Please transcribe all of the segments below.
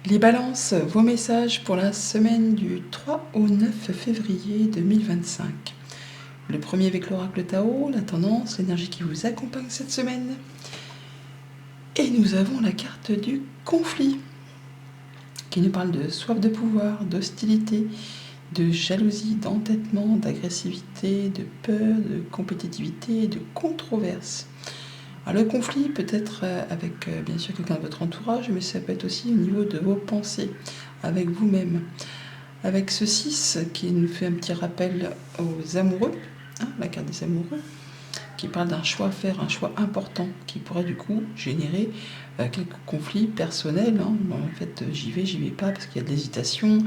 Les balances, vos messages pour la semaine du 3 au 9 février 2025. Le premier avec l'oracle Tao, la tendance, l'énergie qui vous accompagne cette semaine. Et nous avons la carte du conflit, qui nous parle de soif de pouvoir, d'hostilité, de jalousie, d'entêtement, d'agressivité, de peur, de compétitivité et de controverse. Alors, le conflit peut être avec bien sûr quelqu'un de votre entourage, mais ça peut être aussi au niveau de vos pensées, avec vous-même. Avec ce 6 qui nous fait un petit rappel aux amoureux, la carte des amoureux, qui parle d'un choix à faire, un choix important, qui pourrait du coup générer quelques conflits personnels. En fait, j'y vais pas, parce qu'il y a de l'hésitation.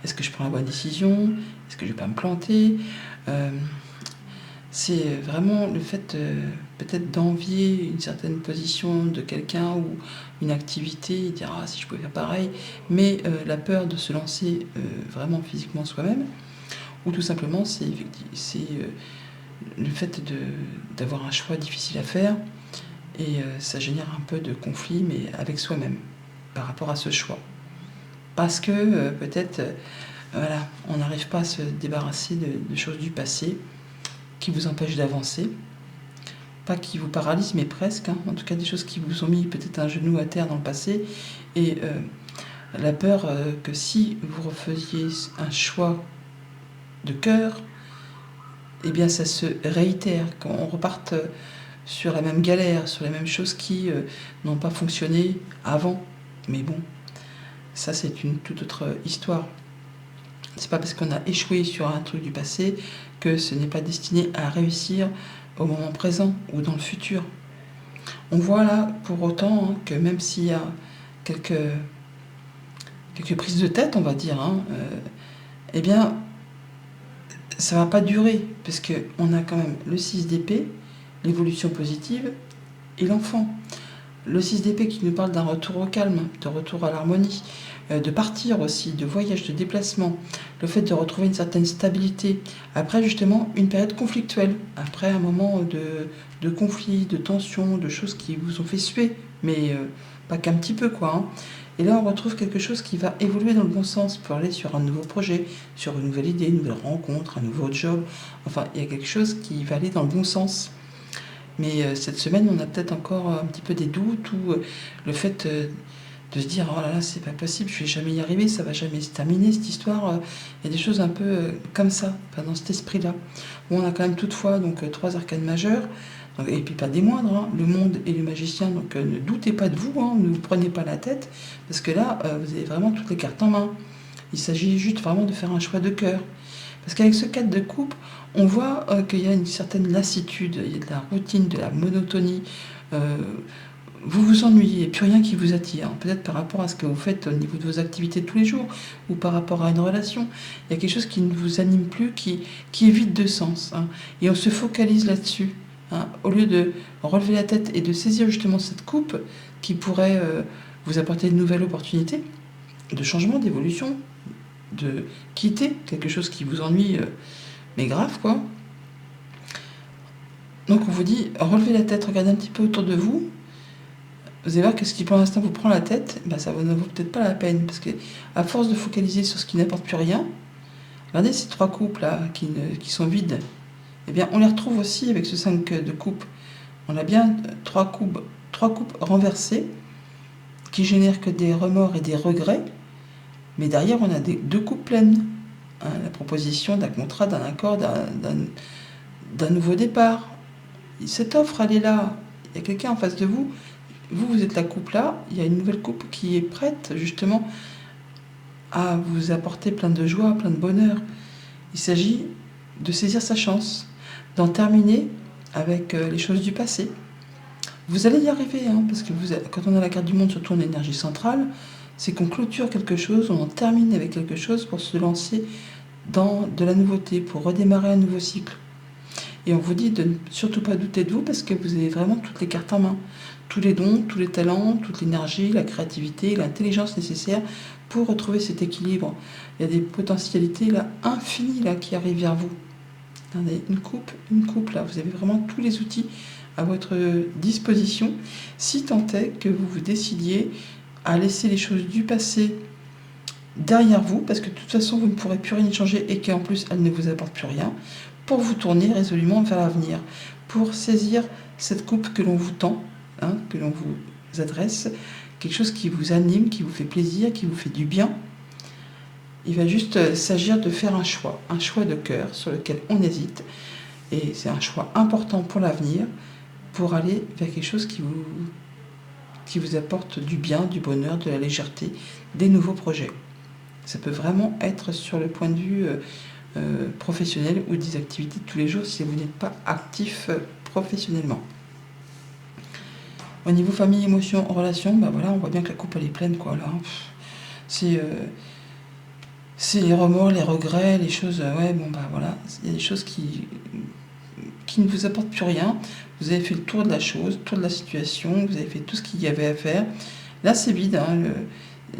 Est-ce que je prends la bonne décision? Est-ce que je vais pas me planter? C'est vraiment le fait peut-être d'envier une certaine position de quelqu'un ou une activité, et dire si je pouvais faire pareil, mais la peur de se lancer vraiment physiquement soi-même, ou tout simplement c'est le fait d'avoir un choix difficile à faire, et ça génère un peu de conflit, mais avec soi-même, par rapport à ce choix. Parce que peut-être, voilà, on n'arrive pas à se débarrasser de choses du passé, qui vous empêchent d'avancer, pas qui vous paralysent, mais presque, en tout cas des choses qui vous ont mis peut-être un genou à terre dans le passé, et la peur que si vous refaisiez un choix de cœur, eh bien ça se réitère, qu'on reparte sur la même galère, sur les mêmes choses qui n'ont pas fonctionné avant. Mais bon, ça c'est une toute autre histoire. C'est pas parce qu'on a échoué sur un truc du passé que ce n'est pas destiné à réussir au moment présent ou dans le futur. On voit là pour autant que même s'il y a quelques prises de tête, on va dire, eh bien ça va pas durer, parce qu'on a quand même le 6 d'épée, l'évolution positive, et l'enfant. Le 6 d'épée qui nous parle d'un retour au calme, de retour à l'harmonie, de partir aussi, de voyage, de déplacement, le fait de retrouver une certaine stabilité, après justement une période conflictuelle, après un moment de conflit, de tension, de choses qui vous ont fait suer, mais pas qu'un petit peu quoi. Et là on retrouve quelque chose qui va évoluer dans le bon sens pour aller sur un nouveau projet, sur une nouvelle idée, une nouvelle rencontre, un nouveau job, enfin il y a quelque chose qui va aller dans le bon sens. Mais cette semaine, on a peut-être encore un petit peu des doutes, ou le fait de se dire oh là là, c'est pas possible, je vais jamais y arriver, ça va jamais se terminer cette histoire. Il y a des choses un peu comme ça, dans cet esprit-là. Bon, on a quand même toutefois donc 3 arcanes majeures, et puis pas des moindres, le monde et le magicien, donc ne doutez pas de vous, ne vous prenez pas la tête, parce que là, vous avez vraiment toutes les cartes en main. Il s'agit juste vraiment de faire un choix de cœur. Parce qu'avec ce 4 de coupe, on voit qu'il y a une certaine lassitude, il y a de la routine, de la monotonie. Vous vous ennuyez, il n'y a plus rien qui vous attire. Peut-être par rapport à ce que vous faites au niveau de vos activités de tous les jours, ou par rapport à une relation. Il y a quelque chose qui ne vous anime plus, qui est vide de sens. Et on se focalise là-dessus. Au lieu de relever la tête et de saisir justement cette coupe qui pourrait vous apporter de nouvelles opportunités, de changement, d'évolution, de quitter quelque chose qui vous ennuie, mais grave quoi. Donc on vous dit, relevez la tête, regardez un petit peu autour de vous. Vous allez voir que ce qui pour l'instant vous prend la tête, ça ne vaut peut-être pas la peine, parce que à force de focaliser sur ce qui n'apporte plus rien, regardez ces 3 coupes là qui sont vides, eh bien on les retrouve aussi avec ce 5 de coupe. On a bien 3 coupes renversées qui génèrent que des remords et des regrets, mais derrière on a 2 coupes pleines. La proposition d'un contrat, d'un accord, d'un nouveau départ. Cette offre, elle est là. Il y a quelqu'un en face de vous. Vous êtes la coupe là. Il y a une nouvelle coupe qui est prête justement à vous apporter plein de joie, plein de bonheur. Il s'agit de saisir sa chance, d'en terminer avec les choses du passé. Vous allez y arriver, parce que quand on a la carte du monde, surtout en énergie centrale, c'est qu'on clôture quelque chose, on en termine avec quelque chose pour se lancer dans de la nouveauté, pour redémarrer un nouveau cycle. Et on vous dit de ne surtout pas douter de vous, parce que vous avez vraiment toutes les cartes en main. Tous les dons, tous les talents, toute l'énergie, la créativité, l'intelligence nécessaire pour retrouver cet équilibre. Il y a des potentialités là, infinies là, qui arrivent vers vous. Regardez, une coupe là, vous avez vraiment tous les outils à votre disposition, si tant est que vous vous décidiez à laisser les choses du passé derrière vous, parce que de toute façon, vous ne pourrez plus rien y changer et qu'en plus, elles ne vous apportent plus rien, pour vous tourner résolument vers l'avenir, pour saisir cette coupe que l'on vous tend, hein, que l'on vous adresse, quelque chose qui vous anime, qui vous fait plaisir, qui vous fait du bien. Il va juste s'agir de faire un choix de cœur sur lequel on hésite, et c'est un choix important pour l'avenir, pour aller vers quelque chose qui vous apporte du bien, du bonheur, de la légèreté, des nouveaux projets. Ça peut vraiment être sur le point de vue professionnel ou des activités de tous les jours si vous n'êtes pas actif professionnellement. Au niveau famille, émotion, relation, bah voilà, on voit bien que la coupe elle est pleine, quoi. Là, c'est les remords, les regrets, les choses. Ouais, bon bah voilà, il y a des choses qui ne vous apportent plus rien. Vous avez fait le tour de la chose, le tour de la situation, vous avez fait tout ce qu'il y avait à faire. Là, c'est vide, hein,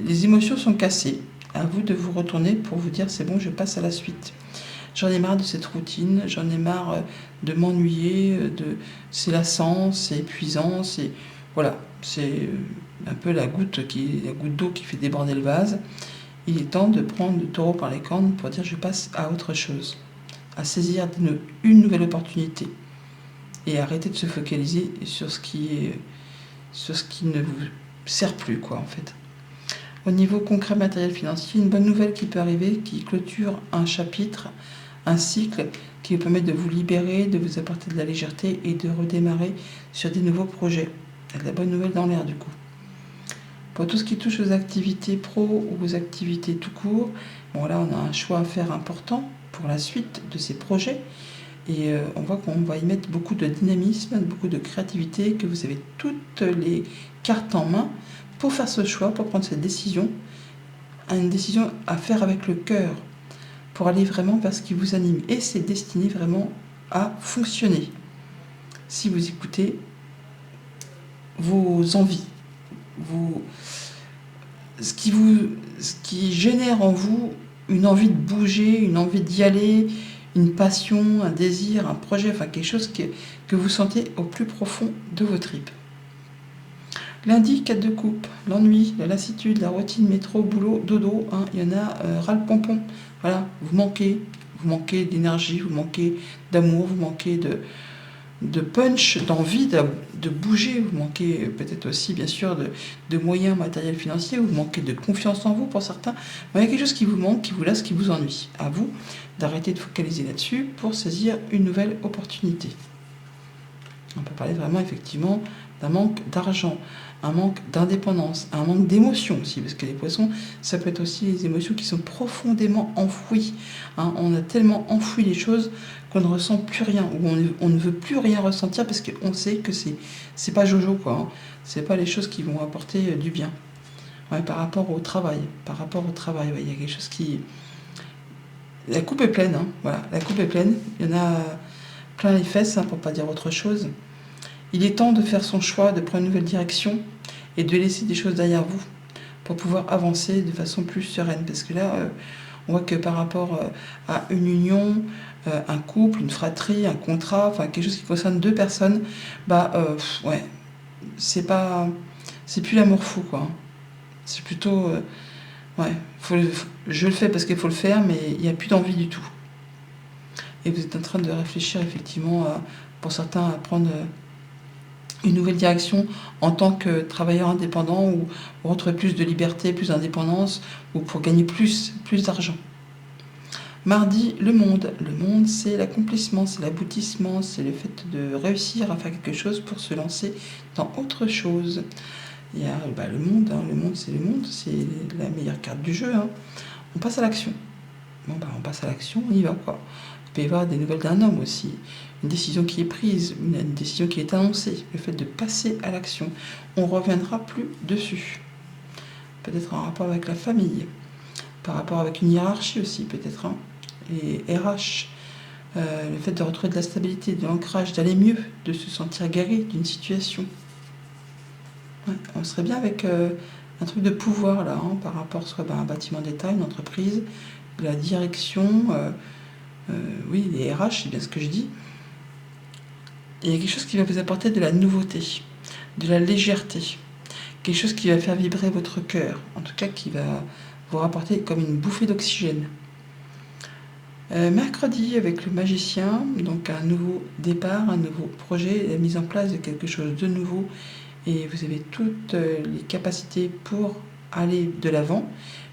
les émotions sont cassées. À vous de vous retourner pour vous dire c'est bon, je passe à la suite. J'en ai marre de cette routine, j'en ai marre de m'ennuyer, c'est lassant, c'est épuisant, voilà, c'est un peu la goutte d'eau qui fait déborder le vase. Il est temps de prendre le taureau par les cornes pour dire je passe à autre chose, à saisir une nouvelle opportunité et arrêter de se focaliser sur ce qui ne vous sert plus, quoi, en fait. Au niveau concret, matériel, financier, une bonne nouvelle qui peut arriver, qui clôture un chapitre, un cycle qui vous permet de vous libérer, de vous apporter de la légèreté et de redémarrer sur des nouveaux projets. Il y a de la bonne nouvelle dans l'air, du coup. Pour tout ce qui touche aux activités pro ou aux activités tout court, bon là on a un choix à faire important pour la suite de ces projets. Et on voit qu'on va y mettre beaucoup de dynamisme, beaucoup de créativité, que vous avez toutes les cartes en main pour faire ce choix, pour prendre cette décision, une décision à faire avec le cœur, pour aller vraiment vers ce qui vous anime. Et c'est destiné vraiment à fonctionner. Si vous écoutez vos envies, ce qui génère en vous une envie de bouger, une envie d'y aller, une passion, un désir, un projet, enfin quelque chose que vous sentez au plus profond de vos tripes. Lundi, 4 de coupe, l'ennui, la lassitude, la routine, métro, boulot, dodo, hein, il y en a ras-le-pompon. Voilà, vous manquez d'énergie, vous manquez d'amour, vous manquez de punch, d'envie de bouger, vous manquez peut-être aussi bien sûr de moyens matériels financiers, vous manquez de confiance en vous pour certains. Mais il y a quelque chose qui vous manque, qui vous lasse, qui vous ennuie. À vous d'arrêter de focaliser là-dessus pour saisir une nouvelle opportunité. On peut parler vraiment effectivement d'un manque d'argent, un manque d'indépendance, un manque d'émotion aussi, parce que les poissons, ça peut être aussi les émotions qui sont profondément enfouies. Hein, on a tellement enfoui les choses qu'on ne ressent plus rien, ou on ne veut plus rien ressentir parce qu'on sait que c'est pas jojo, quoi. Hein, c'est pas les choses qui vont apporter du bien. Ouais, par rapport au travail, ouais, il y a quelque chose qui... La coupe est pleine, hein, voilà, la coupe est pleine, il y en a plein les fesses, hein, pour pas dire autre chose. Il est temps de faire son choix, de prendre une nouvelle direction et de laisser des choses derrière vous pour pouvoir avancer de façon plus sereine. Parce que là, on voit que par rapport à une union, un couple, une fratrie, un contrat, enfin quelque chose qui concerne deux personnes, ouais, c'est plus l'amour fou, quoi. C'est plutôt, ouais, je le fais parce qu'il faut le faire, mais il n'y a plus d'envie du tout. Et vous êtes en train de réfléchir effectivement, pour certains, à prendre une nouvelle direction en tant que travailleur indépendant ou pour retrouver plus de liberté, plus d'indépendance ou pour gagner plus d'argent. Mardi, le monde. Le monde, c'est l'accomplissement, c'est l'aboutissement, c'est le fait de réussir à faire quelque chose pour se lancer dans autre chose. Il y a le monde, hein, le monde, c'est la meilleure carte du jeu. Hein. On passe à l'action. Bon, on passe à l'action, on y va, quoi. Il peut y avoir des nouvelles d'un homme aussi, une décision qui est prise, une décision qui est annoncée, le fait de passer à l'action. On ne reviendra plus dessus. Peut-être en rapport avec la famille, par rapport avec une hiérarchie aussi, peut-être. Hein. Et RH, le fait de retrouver de la stabilité, de l'ancrage, d'aller mieux, de se sentir guéri d'une situation. Ouais, on serait bien avec un truc de pouvoir là, hein, par rapport soit à un bâtiment d'État, une entreprise, la direction, oui, les RH, c'est bien ce que je dis. Il y a quelque chose qui va vous apporter de la nouveauté, de la légèreté, quelque chose qui va faire vibrer votre cœur, en tout cas qui va vous rapporter comme une bouffée d'oxygène. Mercredi, avec le magicien, donc un nouveau départ, un nouveau projet, la mise en place de quelque chose de nouveau, et vous avez toutes les capacités pour aller de l'avant,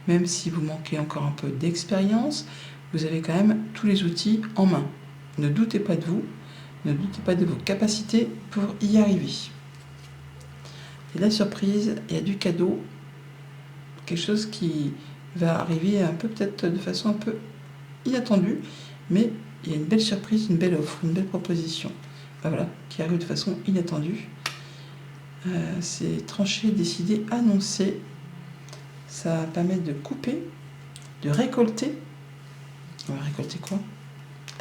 même si vous manquez encore un peu d'expérience, vous avez quand même tous les outils en main. Ne doutez pas de vous, ne doutez pas de vos capacités pour y arriver. Et la surprise, il y a du cadeau, quelque chose qui va arriver un peu peut-être de façon un peu inattendue, mais il y a une belle surprise, une belle offre, une belle proposition, voilà, qui arrive de façon inattendue. C'est tranché, décidé, annoncé. Ça va permettre de couper, de récolter. On va récolter quoi?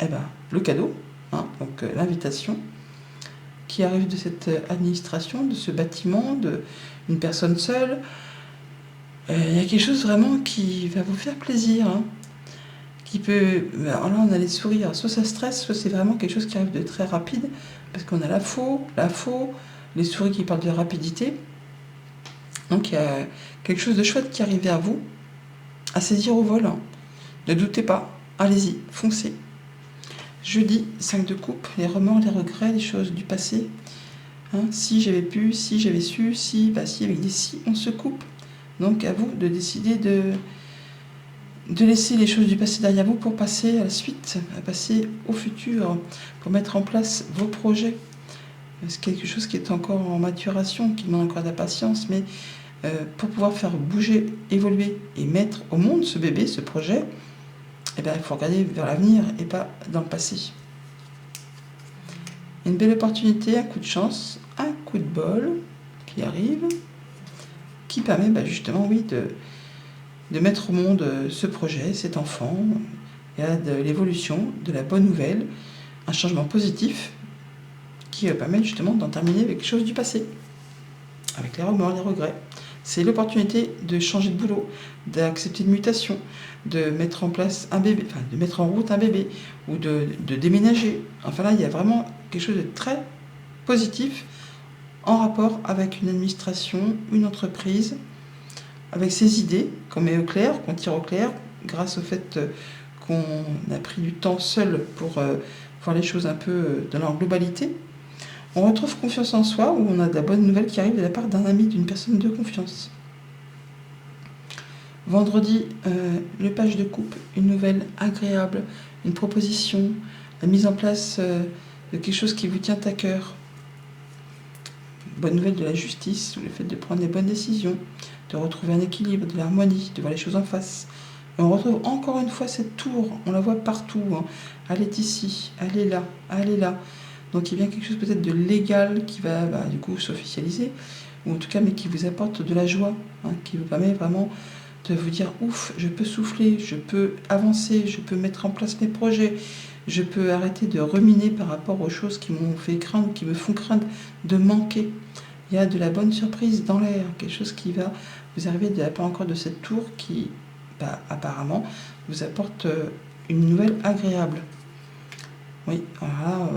Eh ben, le cadeau, hein, donc l'invitation qui arrive de cette administration, de ce bâtiment, d'une personne seule. Il y a quelque chose vraiment qui va vous faire plaisir, hein, qui peut... Alors là, on a les sourires, soit ça stresse, soit c'est vraiment quelque chose qui arrive de très rapide, parce qu'on a la faux, les souris qui parlent de rapidité. Donc il y a quelque chose de chouette qui arrive vers vous, à saisir au vol. Hein. Ne doutez pas, allez-y, foncez. Jeudi, 5 de coupe, les remords, les regrets, les choses du passé. Hein, si j'avais pu, si j'avais su, si, si, avec des si, on se coupe. Donc à vous de décider de laisser les choses du passé derrière vous pour passer à la suite, à passer au futur, pour mettre en place vos projets. C'est quelque chose qui est encore en maturation, qui demande encore de la patience, mais pour pouvoir faire bouger, évoluer et mettre au monde ce bébé, ce projet, eh bien, il faut regarder vers l'avenir et pas dans le passé. Une belle opportunité, un coup de chance, un coup de bol qui arrive, qui permet justement, oui, de mettre au monde ce projet, cet enfant. Il y a de l'évolution, de la bonne nouvelle, un changement positif qui permet justement d'en terminer avec quelque chose du passé, avec les remords, les regrets. C'est l'opportunité de changer de boulot, d'accepter une mutation, de mettre en place un bébé, enfin de mettre en route un bébé, ou de déménager. Enfin là, il y a vraiment quelque chose de très positif en rapport avec une administration, une entreprise, avec ses idées qu'on met au clair, qu'on tire au clair, grâce au fait qu'on a pris du temps seul pour voir les choses un peu dans leur globalité. On retrouve confiance en soi, où on a de la bonne nouvelle qui arrive de la part d'un ami, d'une personne de confiance. Vendredi, le page de coupe, une nouvelle agréable, une proposition, la mise en place de quelque chose qui vous tient à cœur. Bonne nouvelle de la justice, le fait de prendre les bonnes décisions, de retrouver un équilibre, de l'harmonie, de voir les choses en face. Et on retrouve encore une fois cette tour, on la voit partout. Hein. Elle est ici, elle est là, elle est là. Donc il y a bien quelque chose peut-être de légal qui va du coup s'officialiser, ou en tout cas mais qui vous apporte de la joie, hein, qui vous permet vraiment de vous dire ouf, je peux souffler, je peux avancer, je peux mettre en place mes projets, je peux arrêter de ruminer par rapport aux choses qui m'ont fait craindre, qui me font craindre de manquer. Il y a de la bonne surprise dans l'air, quelque chose qui va vous arriver de la part encore de cette tour qui apparemment vous apporte une nouvelle agréable. Oui, voilà.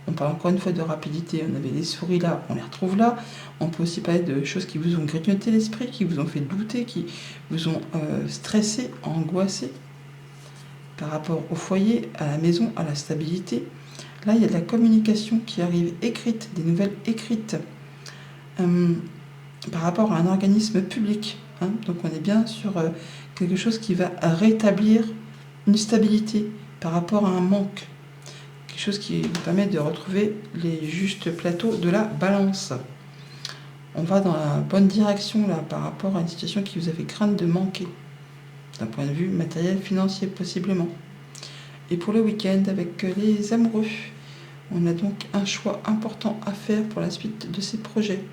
On parle encore une fois de rapidité, on avait les souris là, on les retrouve là. On peut aussi parler de choses qui vous ont grignoté l'esprit, qui vous ont fait douter, qui vous ont stressé, angoissé par rapport au foyer, à la maison, à la stabilité. Là, il y a de la communication qui arrive écrite, des nouvelles écrites par rapport à un organisme public. Hein. Donc on est bien sur quelque chose qui va rétablir une stabilité par rapport à un manque. Quelque chose qui vous permet de retrouver les justes plateaux de la balance. On va dans la bonne direction là par rapport à une situation qui vous avait crainte de manquer, d'un point de vue matériel, financier possiblement. Et pour le week-end avec les amoureux, on a donc un choix important à faire pour la suite de ces projets,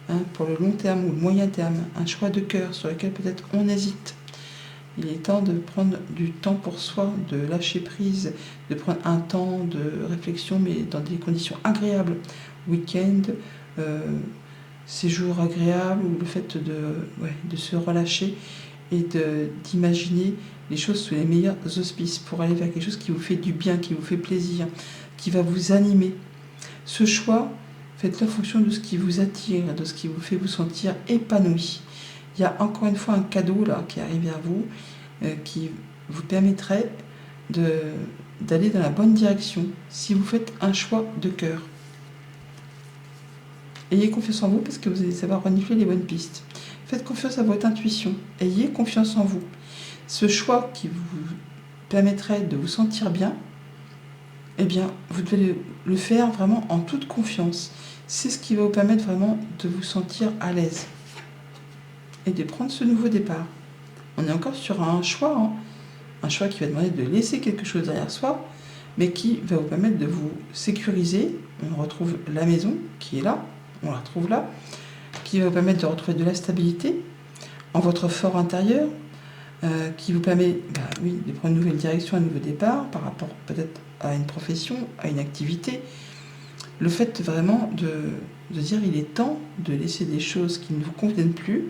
hein, pour le long terme ou le moyen terme, un choix de cœur sur lequel peut-être on hésite. Il est temps de prendre du temps pour soi, de lâcher prise, de prendre un temps de réflexion, mais dans des conditions agréables. Week-end, séjour agréable, ou le fait de se relâcher et d'imaginer les choses sous les meilleurs auspices pour aller vers quelque chose qui vous fait du bien, qui vous fait plaisir, qui va vous animer. Ce choix Faites-le en fonction de ce qui vous attire, de ce qui vous fait vous sentir épanoui. Il y a encore une fois un cadeau là qui arrive vers vous, qui vous permettrait d'aller dans la bonne direction si vous faites un choix de cœur. Ayez confiance en vous parce que vous allez savoir renifler les bonnes pistes. Faites confiance à votre intuition. Ayez confiance en vous. Ce choix qui vous permettrait de vous sentir bien, eh bien, vous devez le faire vraiment en toute confiance. C'est ce qui va vous permettre vraiment de vous sentir à l'aise et de prendre ce nouveau départ. On est encore sur un choix, hein. Un choix qui va demander de laisser quelque chose derrière soi, mais qui va vous permettre de vous sécuriser. On retrouve la maison qui est là, on la retrouve là, qui va vous permettre de retrouver de la stabilité en votre fort intérieur, qui vous permet de prendre une nouvelle direction, un nouveau départ par rapport peut-être à une profession, à une activité. Le fait vraiment de dire il est temps de laisser des choses qui ne vous conviennent plus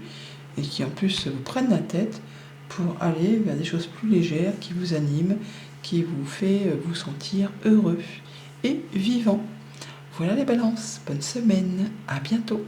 et qui en plus vous prennent la tête pour aller vers des choses plus légères, qui vous animent, qui vous fait vous sentir heureux et vivant. Voilà les balances, bonne semaine, à bientôt.